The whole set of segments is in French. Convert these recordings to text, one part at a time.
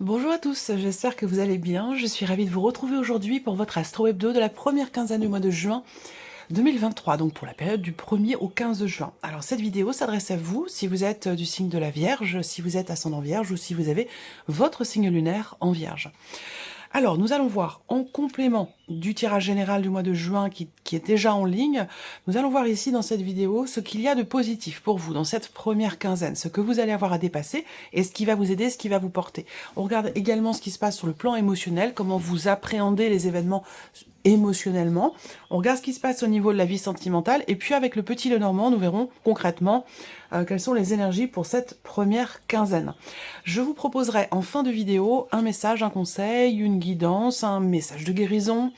Bonjour à tous, j'espère que vous allez bien. Je suis ravie de vous retrouver aujourd'hui pour votre Astro Hebdo de la première quinzaine du mois de juin 2023, donc pour la période du 1er au 15 juin. Alors cette vidéo s'adresse à vous si vous êtes du signe de la Vierge, si vous êtes ascendant Vierge ou si vous avez votre signe lunaire en Vierge. Alors, nous allons voir en complément du tirage général du mois de juin qui est déjà en ligne, nous allons voir ici dans cette vidéo ce qu'il y a de positif pour vous dans cette première quinzaine, ce que vous allez avoir à dépasser et ce qui va vous aider, ce qui va vous porter. On regarde également ce qui se passe sur le plan émotionnel, comment vous appréhendez les événements émotionnellement. On regarde ce qui se passe au niveau de la vie sentimentale et puis avec le petit Lenormand, nous verrons concrètement quelles sont les énergies pour cette première quinzaine. Je vous proposerai en fin de vidéo un message, un conseil, une guidance, un message de guérison,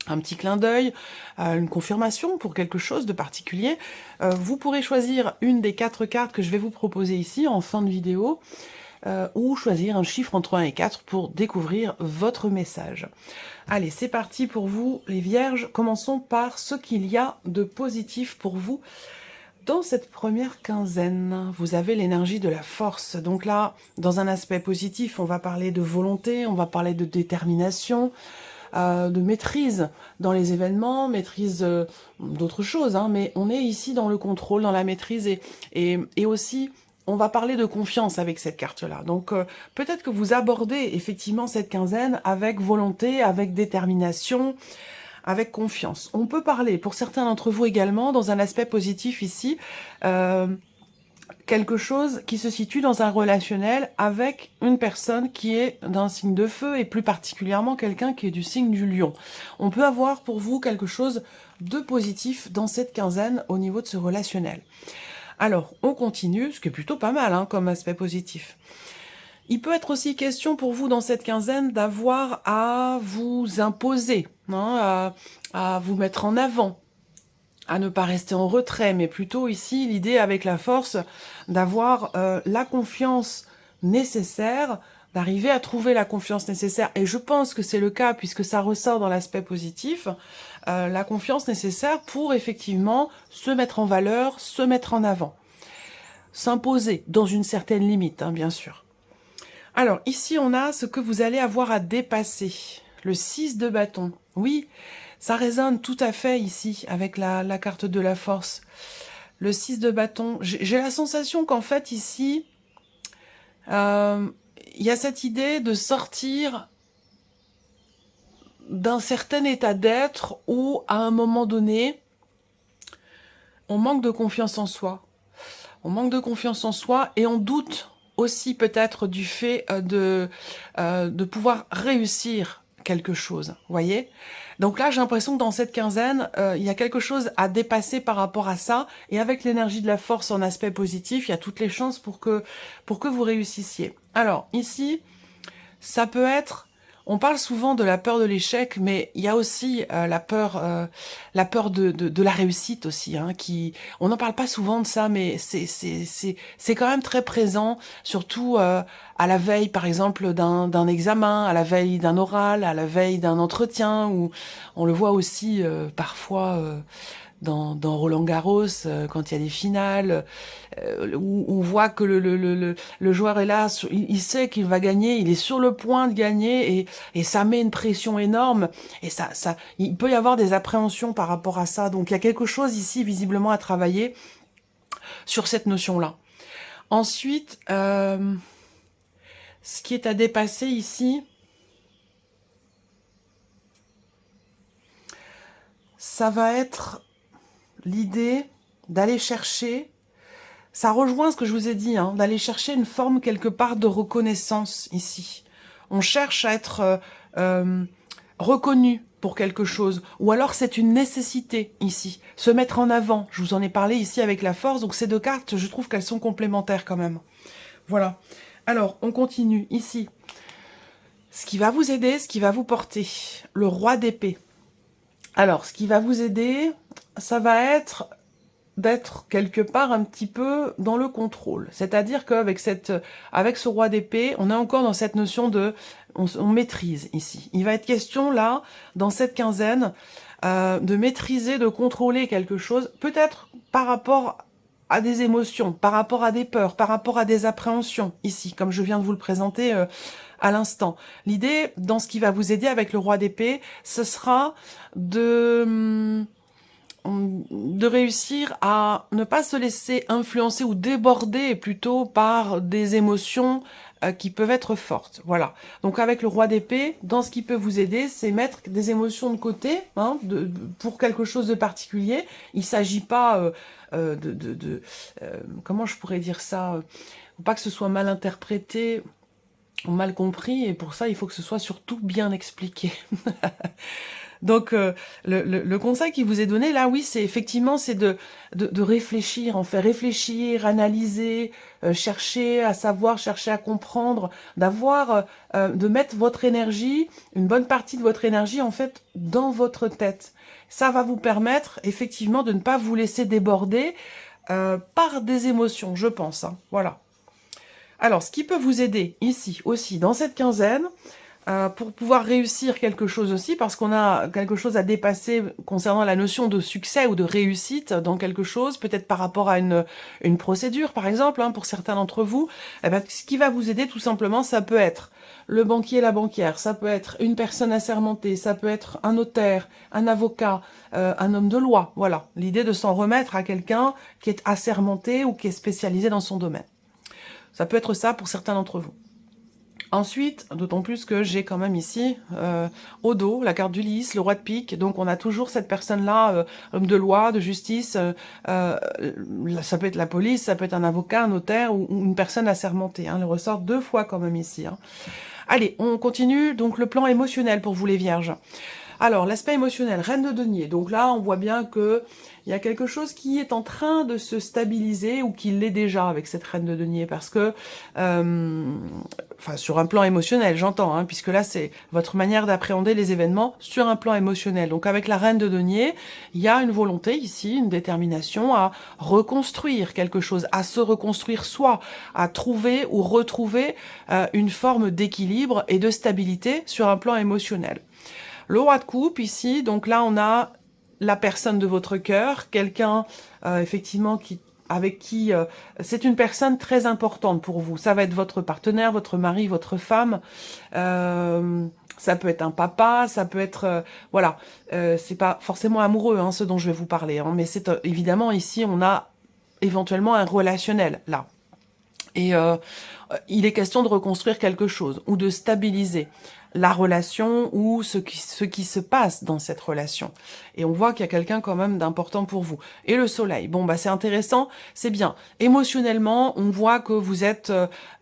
un petit clin d'œil, une confirmation pour quelque chose de particulier. Vous pourrez choisir une des 4 cartes que je vais vous proposer ici en fin de vidéo, ou choisir un chiffre entre 1 et 4 pour découvrir votre message. Allez, c'est parti pour vous les Vierges. Commençons par ce qu'il y a de positif pour vous. Dans cette première quinzaine, vous avez l'énergie de la force. Donc là, dans un aspect positif, on va parler de volonté, on va parler de détermination, de maîtrise dans les événements, maîtrise d'autres choses, hein, mais on est ici dans le contrôle, dans la maîtrise et aussi on va parler de confiance avec cette carte-là. Donc peut-être que vous abordez effectivement cette quinzaine avec volonté, avec détermination, avec confiance. On peut parler, pour certains d'entre vous également, dans un aspect positif ici, quelque chose qui se situe dans un relationnel avec une personne qui est d'un signe de feu et plus particulièrement quelqu'un qui est du signe du lion. On peut avoir pour vous quelque chose de positif dans cette quinzaine au niveau de ce relationnel. Alors, on continue, ce qui est plutôt pas mal hein, comme aspect positif. Il peut être aussi question pour vous dans cette quinzaine d'avoir à vous imposer, hein, à vous mettre en avant, à ne pas rester en retrait, mais plutôt ici l'idée avec la force d'avoir la confiance nécessaire, d'arriver à trouver la confiance nécessaire. Et je pense que c'est le cas puisque ça ressort dans l'aspect positif, la confiance nécessaire pour effectivement se mettre en valeur, se mettre en avant. S'imposer dans une certaine limite, hein, bien sûr. Alors, ici, on a ce que vous allez avoir à dépasser. Le 6 de bâton. Oui, ça résonne tout à fait ici, avec la carte de la force. Le 6 de bâton. J'ai la sensation qu'en fait, ici, il y a cette idée de sortir d'un certain état d'être où, à un moment donné, on manque de confiance en soi. On manque de confiance en soi et on doute aussi peut-être du fait de pouvoir réussir quelque chose, voyez. Donc là, j'ai l'impression que dans cette quinzaine, il y a quelque chose à dépasser par rapport à ça, et avec l'énergie de la force en aspect positif, il y a toutes les chances pour que vous réussissiez. Alors, ici, ça peut être... On parle souvent de la peur de l'échec, mais il y a aussi la peur de la réussite aussi. Hein, on n'en parle pas souvent de ça, mais c'est quand même très présent, surtout à la veille, par exemple, d'un examen, à la veille d'un oral, à la veille d'un entretien, où on le voit aussi parfois dans Roland-Garros, quand il y a des finales, où on voit que le joueur est là, il sait qu'il va gagner, il est sur le point de gagner, et ça met une pression énorme, et il peut y avoir des appréhensions par rapport à ça. Donc il y a quelque chose ici, visiblement, à travailler sur cette notion-là. Ensuite, ce qui est à dépasser ici, ça va être l'idée d'aller chercher, ça rejoint ce que je vous ai dit, hein, d'aller chercher une forme quelque part de reconnaissance ici. On cherche à être reconnu pour quelque chose, ou alors c'est une nécessité ici, se mettre en avant. Je vous en ai parlé ici avec la force, donc ces deux cartes, je trouve qu'elles sont complémentaires quand même. Voilà. Alors, on continue ici. Ce qui va vous aider, ce qui va vous porter, le roi d'épée. Alors, ce qui va vous aider, ça va être d'être quelque part un petit peu dans le contrôle. C'est-à-dire qu'avec ce roi d'épée, on est encore dans cette notion de... On maîtrise ici. Il va être question là, dans cette quinzaine, de maîtriser, de contrôler quelque chose, peut-être par rapport à des émotions, par rapport à des peurs, par rapport à des appréhensions, ici, comme je viens de vous le présenter à l'instant. L'idée, dans ce qui va vous aider avec le roi d'épée, ce sera de réussir à ne pas se laisser influencer ou déborder plutôt par des émotions qui peuvent être fortes. Voilà. Donc avec le roi d'épée, dans ce qui peut vous aider, c'est mettre des émotions de côté hein, pour quelque chose de particulier. Il ne s'agit pas comment je pourrais dire ça, pas que ce soit mal interprété ou mal compris, et pour ça, il faut que ce soit surtout bien expliqué. Donc, le conseil qui vous est donné, là, oui, c'est effectivement, c'est de réfléchir, en fait, réfléchir, analyser, chercher à savoir, chercher à comprendre, de mettre votre énergie, une bonne partie de votre énergie, en fait, dans votre tête. Ça va vous permettre, effectivement, de ne pas vous laisser déborder par des émotions, je pense. Hein, voilà. Alors, ce qui peut vous aider ici aussi, dans cette quinzaine, pour pouvoir réussir quelque chose aussi, parce qu'on a quelque chose à dépasser concernant la notion de succès ou de réussite dans quelque chose, peut-être par rapport à une procédure, par exemple, hein, pour certains d'entre vous, eh ben, ce qui va vous aider tout simplement, ça peut être le banquier et la banquière, ça peut être une personne assermentée, ça peut être un notaire, un avocat, un homme de loi, voilà. L'idée de s'en remettre à quelqu'un qui est assermenté ou qui est spécialisé dans son domaine. Ça peut être ça pour certains d'entre vous. Ensuite, d'autant plus que j'ai quand même ici, au dos, la carte du lys, le roi de pique, donc on a toujours cette personne-là, homme de loi, de justice, ça peut être la police, ça peut être un avocat, un notaire ou une personne assermentée, hein, elle ressort 2 fois quand même ici. Hein. Allez, on continue, donc le plan émotionnel pour vous les vierges. Alors, l'aspect émotionnel, reine de denier. Donc là, on voit bien que il y a quelque chose qui est en train de se stabiliser ou qui l'est déjà avec cette reine de denier. Parce que, enfin, sur un plan émotionnel, j'entends, hein, puisque là, c'est votre manière d'appréhender les événements sur un plan émotionnel. Donc avec la reine de denier, il y a une volonté ici, une détermination à reconstruire quelque chose, à se reconstruire soi, à trouver ou retrouver une forme d'équilibre et de stabilité sur un plan émotionnel. Le roi de coupe ici, donc là on a la personne de votre cœur, quelqu'un effectivement avec qui c'est une personne très importante pour vous. Ça va être votre partenaire, votre mari, votre femme. Ça peut être un papa, ça peut être voilà. C'est pas forcément amoureux, hein, ce dont je vais vous parler, hein, mais c'est évidemment ici on a éventuellement un relationnel là. Et il est question de reconstruire quelque chose ou de stabiliser la relation ou ce qui se passe dans cette relation. Et on voit qu'il y a quelqu'un quand même d'important pour vous. Et le soleil, bon bah c'est intéressant, c'est bien. Émotionnellement, on voit que vous êtes,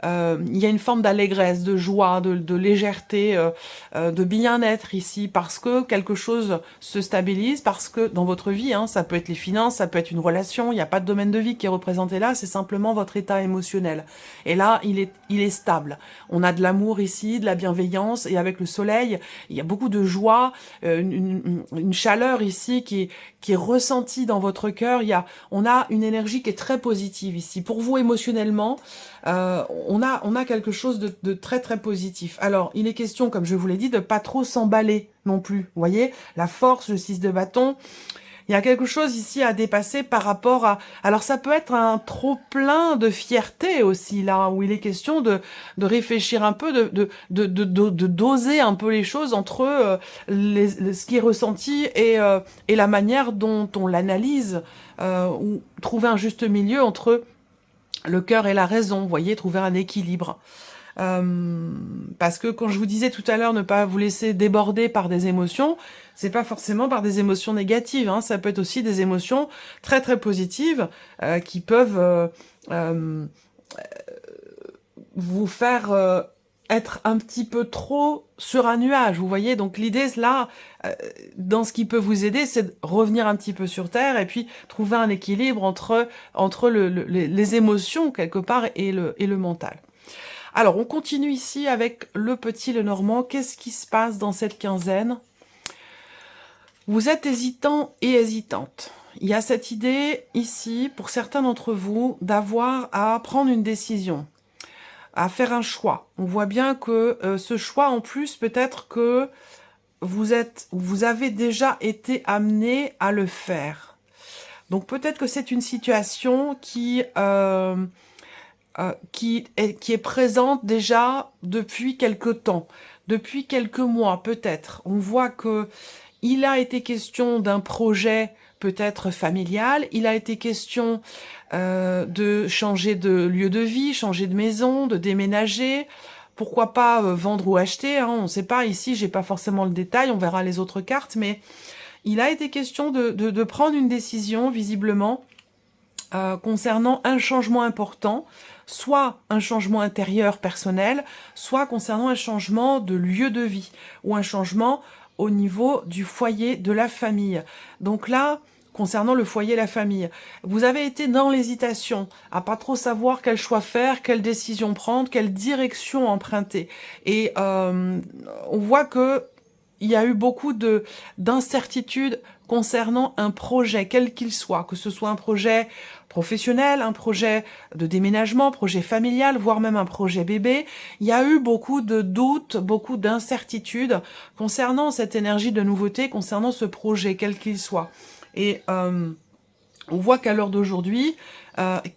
il y a une forme d'allégresse, de joie, de légèreté, de bien-être ici, parce que quelque chose se stabilise, parce que dans votre vie, hein, ça peut être les finances, ça peut être une relation, il n'y a pas de domaine de vie qui est représenté là, c'est simplement votre état émotionnel. Et là, il est stable. On a de l'amour ici, de la bienveillance, et avec le soleil, il y a beaucoup de joie, une chaleur ici qui est ressentie dans votre cœur. On a une énergie qui est très positive ici. Pour vous, émotionnellement, on a quelque chose de très très positif. Alors, il est question, comme je vous l'ai dit, de pas trop s'emballer non plus. Vous voyez, la force, le 6 de bâton. Il y a quelque chose ici à dépasser par rapport à... Alors ça peut être un trop-plein de fierté aussi, là, où il est question de réfléchir un peu, de doser un peu les choses entre ce qui est ressenti et la manière dont on l'analyse, ou trouver un juste milieu entre le cœur et la raison, vous voyez, trouver un équilibre. Parce que quand je vous disais tout à l'heure ne pas vous laisser déborder par des émotions, c'est pas forcément par des émotions négatives, hein, ça peut être aussi des émotions très très positives qui peuvent vous faire être un petit peu trop sur un nuage, vous voyez. Donc l'idée là, dans ce qui peut vous aider, c'est de revenir un petit peu sur terre et puis trouver un équilibre entre les émotions quelque part et le mental. Alors, on continue ici avec le petit Lenormand. Qu'est-ce qui se passe dans cette quinzaine? Vous êtes hésitant et hésitante. Il y a cette idée ici, pour certains d'entre vous, d'avoir à prendre une décision, à faire un choix. On voit bien que ce choix, en plus, peut-être que vous avez déjà été amené à le faire. Donc peut-être que c'est une situation qui est présente déjà depuis quelque temps, depuis quelques mois peut-être. On voit que il a été question d'un projet peut-être familial, il a été question de changer de lieu de vie, changer de maison, de déménager, pourquoi pas vendre ou acheter, hein, on ne sait pas, ici j'ai pas forcément le détail, on verra les autres cartes, mais il a été question de prendre une décision visiblement concernant un changement important, soit un changement intérieur personnel, soit concernant un changement de lieu de vie, ou un changement au niveau du foyer de la famille. Donc là, concernant le foyer et la famille, vous avez été dans l'hésitation, à pas trop savoir quel choix faire, quelle décision prendre, quelle direction emprunter. Et on voit que il y a eu beaucoup d'incertitudes concernant un projet, quel qu'il soit, que ce soit un projet professionnel, un projet de déménagement, projet familial, voire même un projet bébé. Il y a eu beaucoup de doutes, beaucoup d'incertitudes concernant cette énergie de nouveauté, concernant ce projet, quel qu'il soit. Et on voit qu'à l'heure d'aujourd'hui,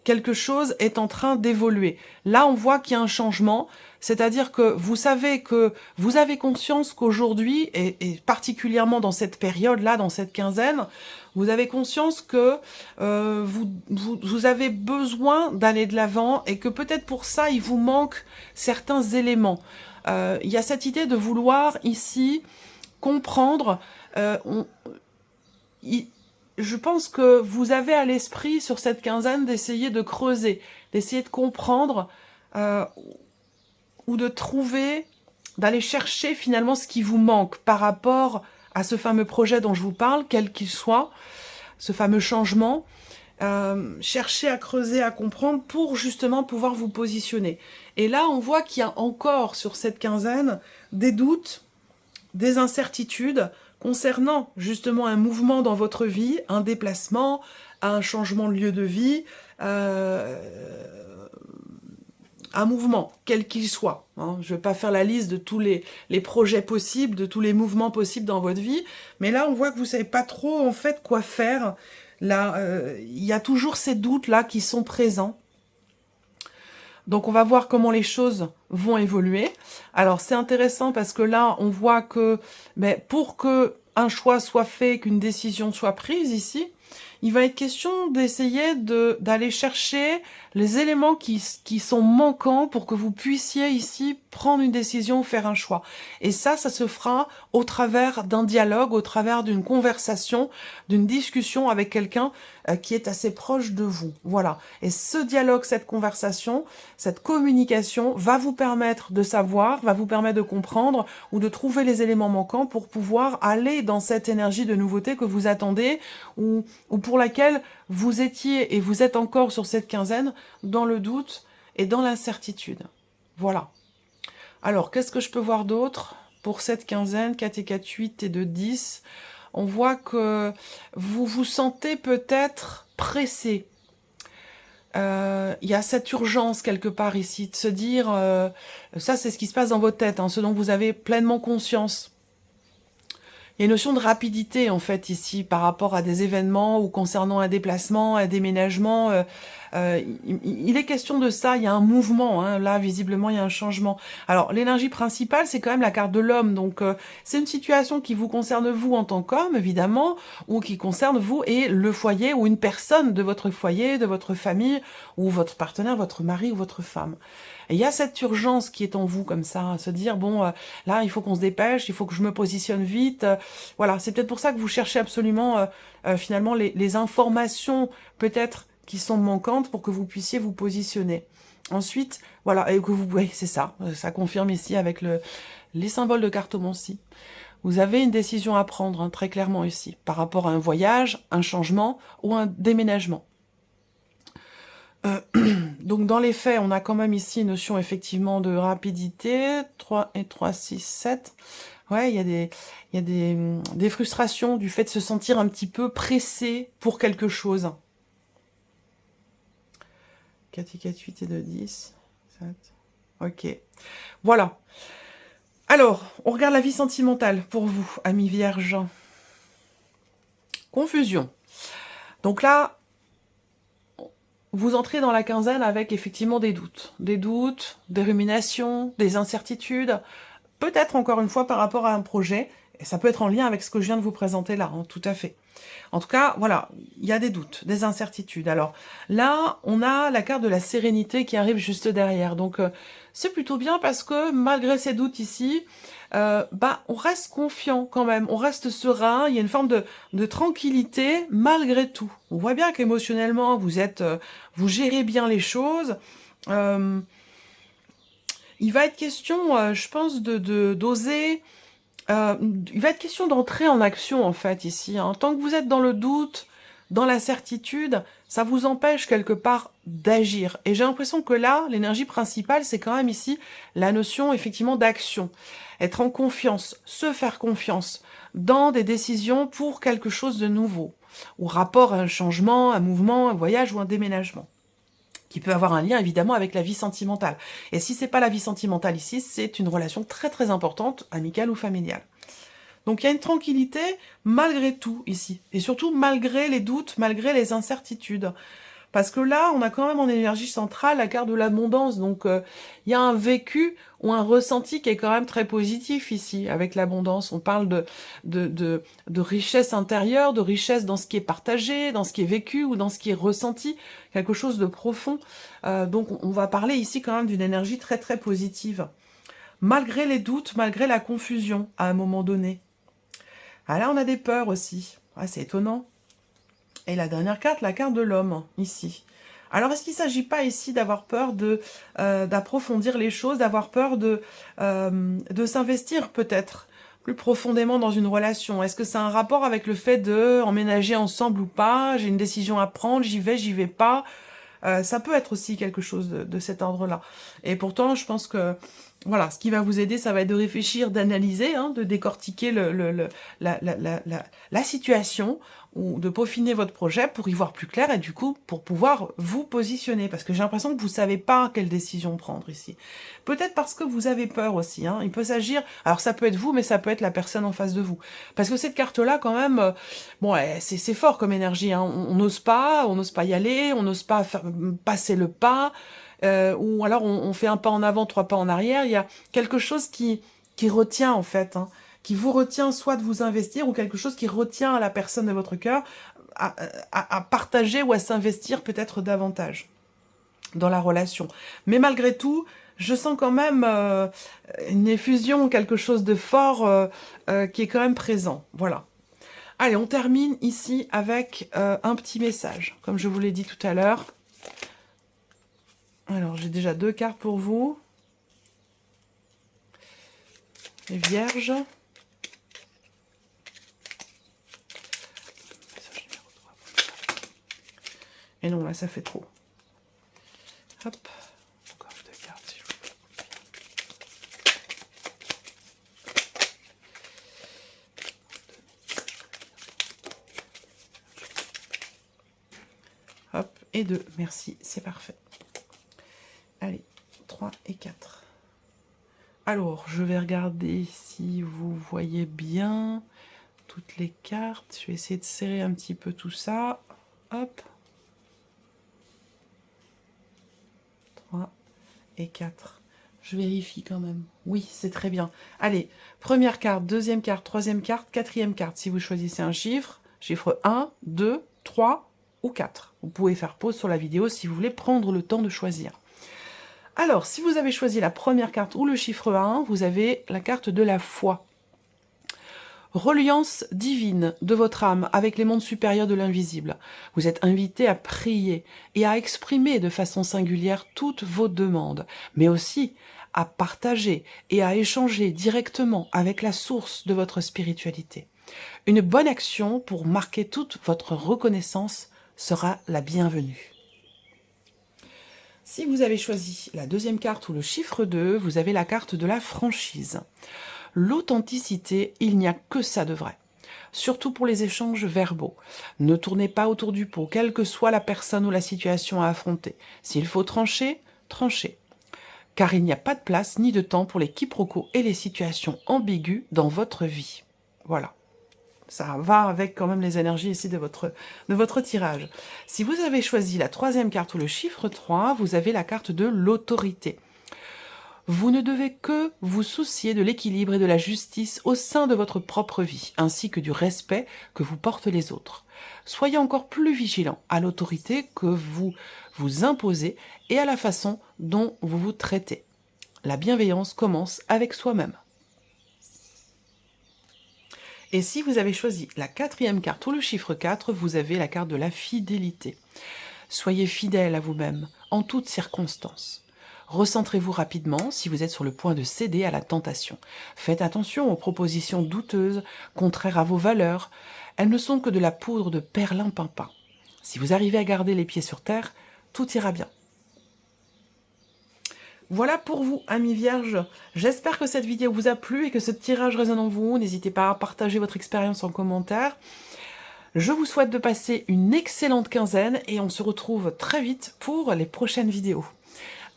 quelque chose est en train d'évoluer. Là, on voit qu'il y a un changement, c'est-à-dire que vous avez conscience qu'aujourd'hui, et particulièrement dans cette période-là, dans cette quinzaine, vous avez conscience que vous avez besoin d'aller de l'avant et que peut-être pour ça, il vous manque certains éléments. Il y a cette idée de vouloir ici comprendre... je pense que vous avez à l'esprit sur cette quinzaine d'essayer de creuser, d'essayer de comprendre ou de trouver, d'aller chercher finalement ce qui vous manque par rapport à ce fameux projet dont je vous parle, quel qu'il soit, ce fameux changement. Chercher à creuser, à comprendre pour justement pouvoir vous positionner. Et là, on voit qu'il y a encore sur cette quinzaine des doutes, des incertitudes, concernant justement un mouvement dans votre vie, un déplacement, un changement de lieu de vie, un mouvement, quel qu'il soit. Hein. Je ne vais pas faire la liste de tous les projets possibles, de tous les mouvements possibles dans votre vie, mais là, on voit que vous ne savez pas trop, en fait, quoi faire. Là, il y a toujours ces doutes-là qui sont présents. Donc, on va voir comment les choses vont évoluer. Alors, c'est intéressant parce que là, on voit que pour que un choix soit fait, qu'une décision soit prise ici, il va être question d'essayer d'aller chercher les éléments qui sont manquants pour que vous puissiez ici prendre une décision ou faire un choix. Et ça se fera au travers d'un dialogue, au travers d'une conversation, d'une discussion avec quelqu'un qui est assez proche de vous. Voilà. Et ce dialogue, cette conversation, cette communication va vous permettre de savoir, va vous permettre de comprendre ou de trouver les éléments manquants pour pouvoir aller dans cette énergie de nouveauté que vous attendez ou pour laquelle vous étiez et vous êtes encore sur cette quinzaine dans le doute et dans l'incertitude. Voilà. Alors, qu'est-ce que je peux voir d'autre pour cette quinzaine, 4 et 4, 8 et 2, 10 ? On voit que vous vous sentez peut-être pressé. Il y a cette urgence quelque part ici, de se dire, ça c'est ce qui se passe dans votre tête, hein, ce dont vous avez pleinement conscience. Il y a une notion de rapidité en fait ici par rapport à des événements ou concernant un déplacement, un déménagement. Il est question de ça, il y a un mouvement, hein, là visiblement il y a un changement. Alors l'énergie principale c'est quand même la carte de l'homme, donc c'est une situation qui vous concerne vous en tant qu'homme évidemment, ou qui concerne vous et le foyer ou une personne de votre foyer, de votre famille, ou votre partenaire, votre mari ou votre femme. Et il y a cette urgence qui est en vous comme ça, à se dire, bon, là, il faut qu'on se dépêche, il faut que je me positionne vite. Voilà, c'est peut-être pour ça que vous cherchez absolument, finalement, les informations, peut-être, qui sont manquantes pour que vous puissiez vous positionner. Ensuite, voilà, et que vous, oui, c'est ça confirme ici avec les symboles de cartomancie. Vous avez une décision à prendre, hein, très clairement ici, par rapport à un voyage, un changement ou un déménagement. Donc dans les faits, on a quand même ici une notion effectivement de rapidité, 3 et 3, 6, 7. Ouais, il y a des frustrations du fait de se sentir un petit peu pressé pour quelque chose. 4 et 4, 8 et 2, 10, 7. Ok. Voilà. Alors, on regarde la vie sentimentale pour vous, amis vierges. Confusion. Donc là, vous entrez dans la quinzaine avec effectivement des doutes, des ruminations, des incertitudes, peut-être encore une fois par rapport à un projet, et ça peut être en lien avec ce que je viens de vous présenter là, hein, tout à fait. En tout cas, voilà, il y a des doutes, des incertitudes. Alors là, on a la carte de la sérénité qui arrive juste derrière. Donc c'est plutôt bien parce que malgré ces doutes ici, on reste confiant quand même, on reste serein, il y a une forme de tranquillité malgré tout. On voit bien qu'émotionnellement, vous gérez bien les choses. Il va être question, je pense, d'oser... il va être question d'entrer en action, en fait, ici. Hein. Tant que vous êtes dans le doute, dans la certitude, ça vous empêche quelque part d'agir. Et j'ai l'impression que là, l'énergie principale, c'est quand même ici la notion, effectivement, d'action. Être en confiance, se faire confiance dans des décisions pour quelque chose de nouveau, ou rapport à un changement, un mouvement, un voyage ou un déménagement, qui peut avoir un lien évidemment avec la vie sentimentale. Et si c'est pas la vie sentimentale ici, c'est une relation très très importante, amicale ou familiale. Donc il y a une tranquillité malgré tout ici, et surtout malgré les doutes, malgré les incertitudes. Parce que là, on a quand même en énergie centrale la carte de l'abondance, donc il y a un vécu ou un ressenti qui est quand même très positif ici, avec l'abondance. On parle de richesse intérieure, de richesse dans ce qui est partagé, dans ce qui est vécu ou dans ce qui est ressenti, quelque chose de profond. Donc on va parler ici quand même d'une énergie très très positive. Malgré les doutes, malgré la confusion à un moment donné. Ah là, on a des peurs aussi. Ah, c'est étonnant. Et la dernière carte, la carte de l'homme, ici. Alors, est-ce qu'il ne s'agit pas ici d'avoir peur d'approfondir les choses, d'avoir peur de s'investir peut-être plus profondément dans une relation? Est-ce que c'est un rapport avec le fait d'emménager ensemble ou pas? J'ai une décision à prendre, j'y vais pas. Ça peut être aussi quelque chose de cet ordre-là. Et pourtant, je pense que voilà, ce qui va vous aider, ça va être de réfléchir, d'analyser, hein, de décortiquer la situation, ou de peaufiner votre projet pour y voir plus clair et du coup, pour pouvoir vous positionner. Parce que j'ai l'impression que vous ne savez pas quelle décision prendre ici. Peut-être parce que vous avez peur aussi. Hein. Il peut s'agir... Alors ça peut être vous, mais ça peut être la personne en face de vous. Parce que cette carte-là, quand même, bon, c'est fort comme énergie. Hein. On n'ose pas y aller, on n'ose pas passer le pas. Ou alors on fait un pas en avant, 3 pas en arrière. Il y a quelque chose qui retient en fait, hein, qui vous retient soit de vous investir ou quelque chose qui retient la personne de votre cœur à partager ou à s'investir peut-être davantage dans la relation. Mais malgré tout, je sens quand même une effusion, quelque chose de fort qui est quand même présent. Voilà. Allez, on termine ici avec un petit message, comme je vous l'ai dit tout à l'heure. Alors, j'ai déjà 2 cartes pour vous. Les Vierges. Et non, là, ça fait trop. Hop. Encore 2 cartes, s'il vous plaît. Hop, et 2. Merci, c'est parfait. Allez, 3 et 4. Alors, je vais regarder si vous voyez bien toutes les cartes. Je vais essayer de serrer un petit peu tout ça. Hop. 3 et 4. Je vérifie quand même. Oui, c'est très bien. Allez, première carte, deuxième carte, troisième carte, quatrième carte. Si vous choisissez un chiffre 1, 2, 3 ou 4. Vous pouvez faire pause sur la vidéo si vous voulez prendre le temps de choisir. Alors, si vous avez choisi la première carte ou le chiffre 1, vous avez la carte de la foi. Reliance divine de votre âme avec les mondes supérieurs de l'invisible. Vous êtes invité à prier et à exprimer de façon singulière toutes vos demandes, mais aussi à partager et à échanger directement avec la source de votre spiritualité. Une bonne action pour marquer toute votre reconnaissance sera la bienvenue. Si vous avez choisi la deuxième carte ou le chiffre 2, vous avez la carte de la franchise. L'authenticité, il n'y a que ça de vrai. Surtout pour les échanges verbaux. Ne tournez pas autour du pot, quelle que soit la personne ou la situation à affronter. S'il faut trancher, tranchez. Car il n'y a pas de place ni de temps pour les quiproquos et les situations ambiguës dans votre vie. Voilà. Ça va avec quand même les énergies ici de votre tirage. Si vous avez choisi la troisième carte ou le chiffre 3, vous avez la carte de l'autorité. Vous ne devez que vous soucier de l'équilibre et de la justice au sein de votre propre vie, ainsi que du respect que vous portent les autres. Soyez encore plus vigilant à l'autorité que vous vous imposez et à la façon dont vous vous traitez. La bienveillance commence avec soi-même. Et si vous avez choisi la quatrième carte ou le chiffre 4, vous avez la carte de la fidélité. Soyez fidèle à vous-même en toutes circonstances. Recentrez-vous rapidement si vous êtes sur le point de céder à la tentation. Faites attention aux propositions douteuses, contraires à vos valeurs. Elles ne sont que de la poudre de perlimpinpin. Si vous arrivez à garder les pieds sur terre, tout ira bien. Voilà pour vous, amis vierges. J'espère que cette vidéo vous a plu et que ce tirage résonne en vous. N'hésitez pas à partager votre expérience en commentaire. Je vous souhaite de passer une excellente quinzaine et on se retrouve très vite pour les prochaines vidéos.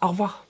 Au revoir.